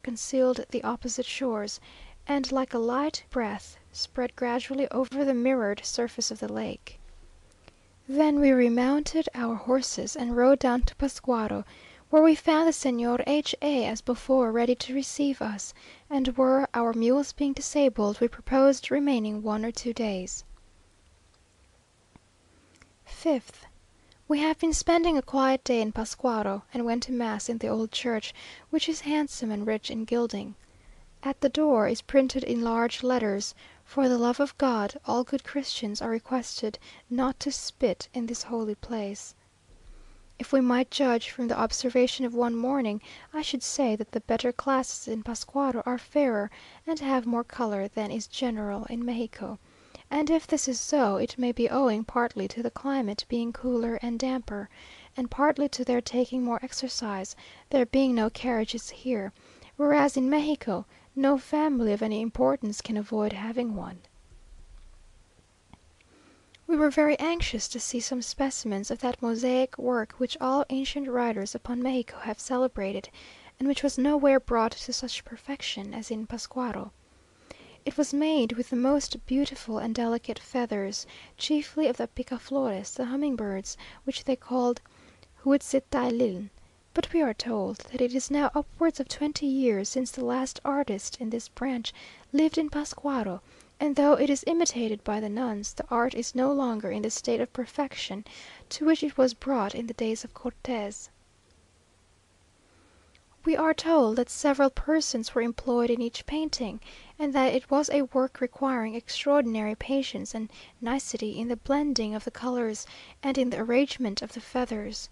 concealed the opposite shores, and like a light breath spread gradually over the mirrored surface of the lake. Then we remounted our horses and rode down to Pascuaro, where we found the Señor H a as before, ready to receive us, and were our mules being disabled, we proposed remaining 1 or 2 days. 5th. We have been spending a quiet day in Pascuaro, and went to mass in the old church, which is handsome and rich in gilding. At the door is printed in large letters, "For the love of God, all good Christians are requested not to spit in this holy place." If we might judge from the observation of one morning, I should say that the better classes in Pascuaro are fairer and have more colour than is general in Mexico; and if this is so, it may be owing partly to the climate being cooler and damper, and partly to their taking more exercise, there being no carriages here, whereas in Mexico no family of any importance can avoid having one. We were very anxious to see some specimens of that mosaic work which all ancient writers upon Mexico have celebrated, and which was nowhere brought to such perfection as in Pascuaro. It was made with the most beautiful and delicate feathers, chiefly of the picaflores, the hummingbirds, which they called huitzitailin; but we are told that it is now upwards of 20 years since the last artist in this branch lived in Pascuaro, and though it is imitated by the nuns, the art is no longer in the state of perfection to which it was brought in the days of Cortes. We are told that several persons were employed in each painting, and that it was a work requiring extraordinary patience and nicety in the blending of the colours and in the arrangement of the feathers.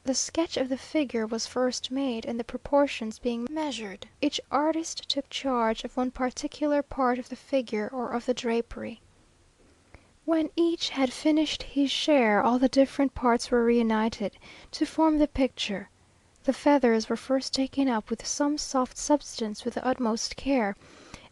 The sketch of the figure was first made, and the proportions being measured, each artist took charge of one particular part of the figure or of the drapery. When each had finished his share, all the different parts were reunited to form the picture. The feathers were first taken up with some soft substance with the utmost care,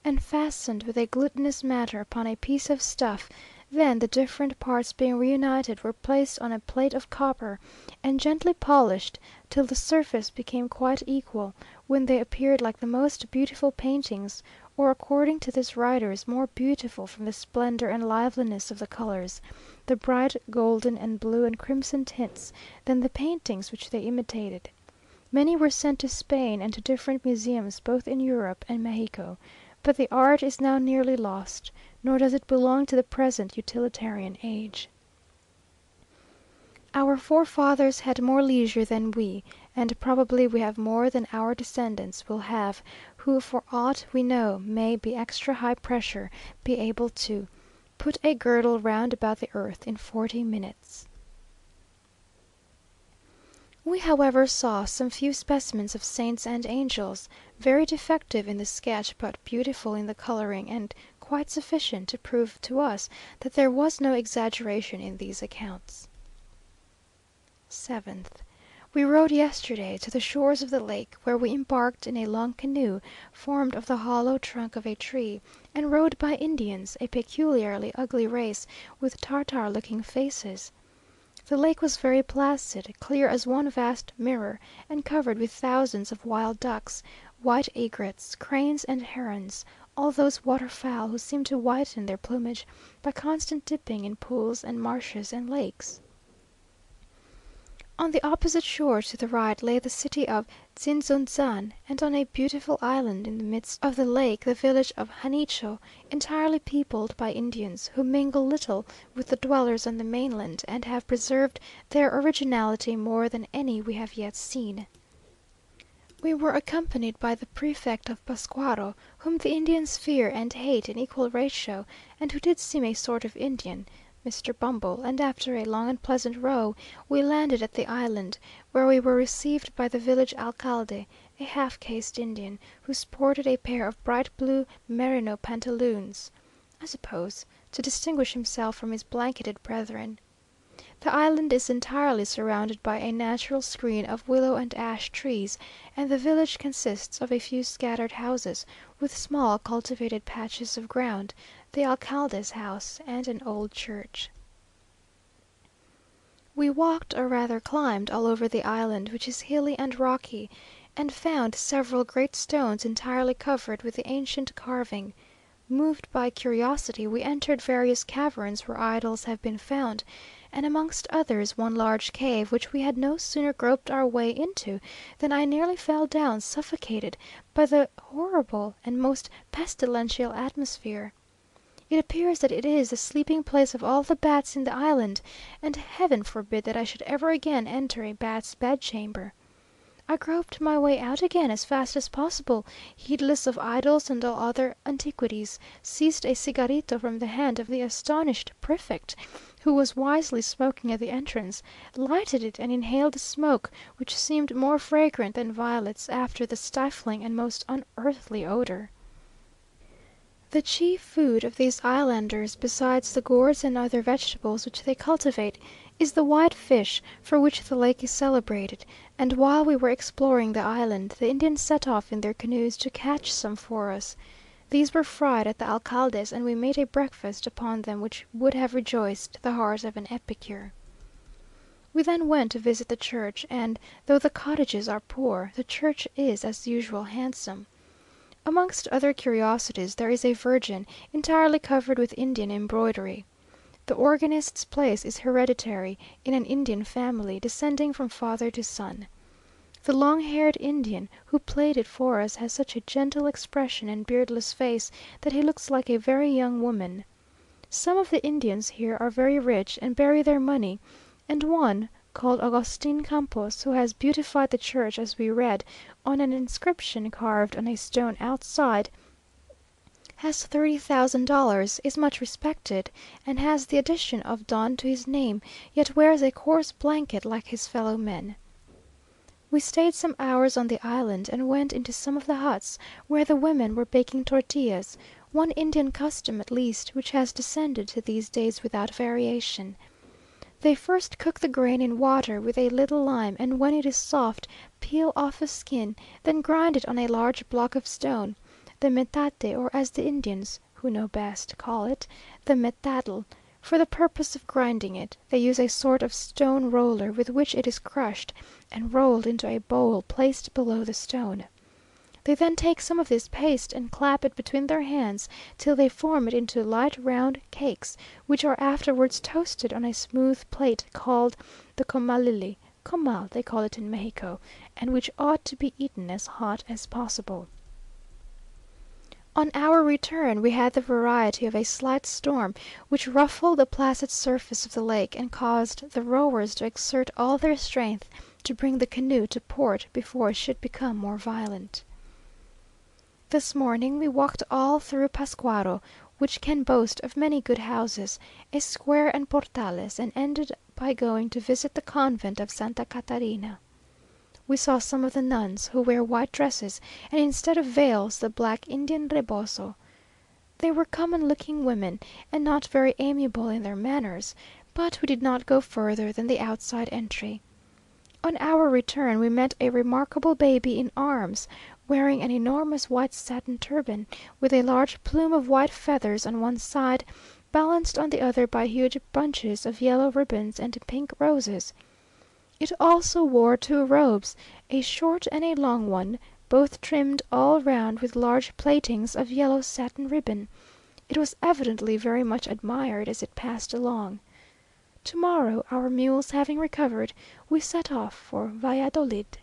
and fastened with a glutinous matter upon a piece of stuff; then the different parts being reunited were placed on a plate of copper, and gently polished till the surface became quite equal, when they appeared like the most beautiful paintings, or according to these writers, more beautiful from the splendour and liveliness of the colours, the bright golden and blue and crimson tints, than the paintings which they imitated. Many were sent to Spain and to different museums both in Europe and Mexico, but the art is now nearly lost, nor does it belong to the present utilitarian age. Our forefathers had more leisure than we, and probably we have more than our descendants will have, who for aught we know may, by extra high pressure, be able to put a girdle round about the earth in 40 minutes. We, however, saw some few specimens of saints and angels, very defective in the sketch, but beautiful in the colouring, and quite sufficient to prove to us that there was no exaggeration in these accounts. 7th. We rode yesterday to the shores of the lake, where we embarked in a long canoe, formed of the hollow trunk of a tree, and rowed by Indians, a peculiarly ugly race, with Tartar looking faces. The lake was very placid, clear as one vast mirror, and covered with thousands of wild ducks, white egrets, cranes, and herons, all those waterfowl who seem to whiten their plumage by constant dipping in pools and marshes and lakes. On the opposite shore to the right lay the city of Tzinzuntzan, and on a beautiful island in the midst of the lake the village of Janicho, entirely peopled by Indians, who mingle little with the dwellers on the mainland, and have preserved their originality more than any we have yet seen. We were accompanied by the prefect of Pascuaro, whom the Indians fear and hate in equal ratio, and who did seem a sort of Indian, Mr. Bumble, and after a long and pleasant row, we landed at the island, where we were received by the village alcalde, a half caste Indian, who sported a pair of bright blue merino pantaloons, I suppose, to distinguish himself from his blanketed brethren. The island is entirely surrounded by a natural screen of willow and ash trees, and the village consists of a few scattered houses, with small cultivated patches of ground, the alcalde's house, and an old church. We walked, or rather climbed, all over the island, which is hilly and rocky, and found several great stones entirely covered with the ancient carving. Moved by curiosity, we entered various caverns where idols have been found, and amongst others one large cave, which we had no sooner groped our way into than I nearly fell down suffocated by the horrible and most pestilential atmosphere. It appears that it is the sleeping place of all the bats in the island, and heaven forbid that I should ever again enter a bat's bedchamber. I groped my way out again as fast as possible, heedless of idols and all other antiquities, seized a cigarito from the hand of the astonished prefect, who was wisely smoking at the entrance, lighted it, and inhaled the smoke, which seemed more fragrant than violets after the stifling and most unearthly odour. The chief food of these islanders, besides the gourds and other vegetables which they cultivate, is the white fish, for which the lake is celebrated; and while we were exploring the island, the Indians set off in their canoes to catch some for us. These were fried at the alcalde's, and we made a breakfast upon them which would have rejoiced the heart of an epicure. We then went to visit the church, and though the cottages are poor, the church is, as usual, handsome. Amongst other curiosities, there is a Virgin, entirely covered with Indian embroidery. The organist's place is hereditary in an Indian family, descending from father to son. The long-haired Indian who played it for us has such a gentle expression and beardless face that he looks like a very young woman. Some of the Indians here are very rich, and bury their money, and one, called Agustin Campos, who has beautified the church as we read, on an inscription carved on a stone outside, has $30,000, is much respected, and has the addition of Don to his name, yet wears a coarse blanket like his fellow men. We stayed some hours on the island, and went into some of the huts, where the women were baking tortillas, one Indian custom at least, which has descended to these days without variation. They first cook the grain in water with a little lime, and when it is soft, peel off the skin, then grind it on a large block of stone, the metate, or as the Indians, who know best, call it, the metadl. For the purpose of grinding it, they use a sort of stone roller, with which it is crushed, and rolled into a bowl placed below the stone. They then take some of this paste and clap it between their hands till they form it into light round cakes, which are afterwards toasted on a smooth plate called the comalili comal they call it in Mexico, and which ought to be eaten as hot as possible. On our return we had the variety of a slight storm, which ruffled the placid surface of the lake, and caused the rowers to exert all their strength to bring the canoe to port before it should become more violent. This morning we walked all through Pascuaro, which can boast of many good houses, a square and portales, and ended by going to visit the convent of Santa Catarina. We saw some of the nuns, who wear white dresses, and instead of veils the black Indian reboso. They were common-looking women, and not very amiable in their manners, but we did not go further than the outside entry. On our return we met a remarkable baby in arms, wearing an enormous white satin turban, with a large plume of white feathers on one side, balanced on the other by huge bunches of yellow ribbons and pink roses. It also wore two robes, a short and a long one, both trimmed all round with large plaitings of yellow satin ribbon. It was evidently very much admired as it passed along. To-morrow, our mules having recovered, we set off for Valladolid.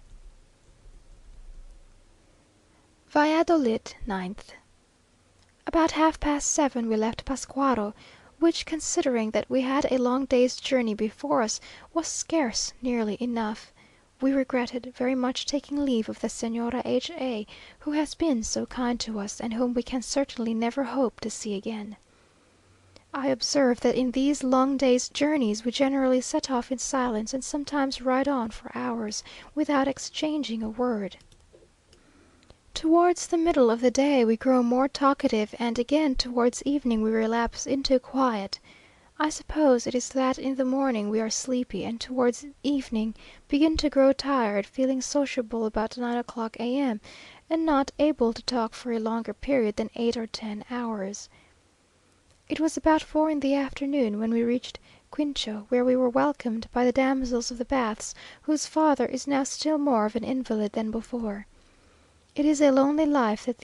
Valladolid, 9th. About 7:30 we left Pascuaro, which, considering that we had a long day's journey before us, was scarce nearly enough. We regretted very much taking leave of the Señora H a, who has been so kind to us, and whom we can certainly never hope to see again. I observe that in these long days' journeys we generally set off in silence, and sometimes ride on for hours without exchanging a word. Towards the middle of the day we grow more talkative, and again towards evening we relapse into quiet. I suppose it is that in the morning we are sleepy, and towards evening begin to grow tired, feeling sociable about 9 o'clock A.M., and not able to talk for a longer period than 8 or 10 hours. It was about 4 in the afternoon when we reached Quincho, where we were welcomed by the damsels of the baths, whose father is now still more of an invalid than before. It is a lonely life that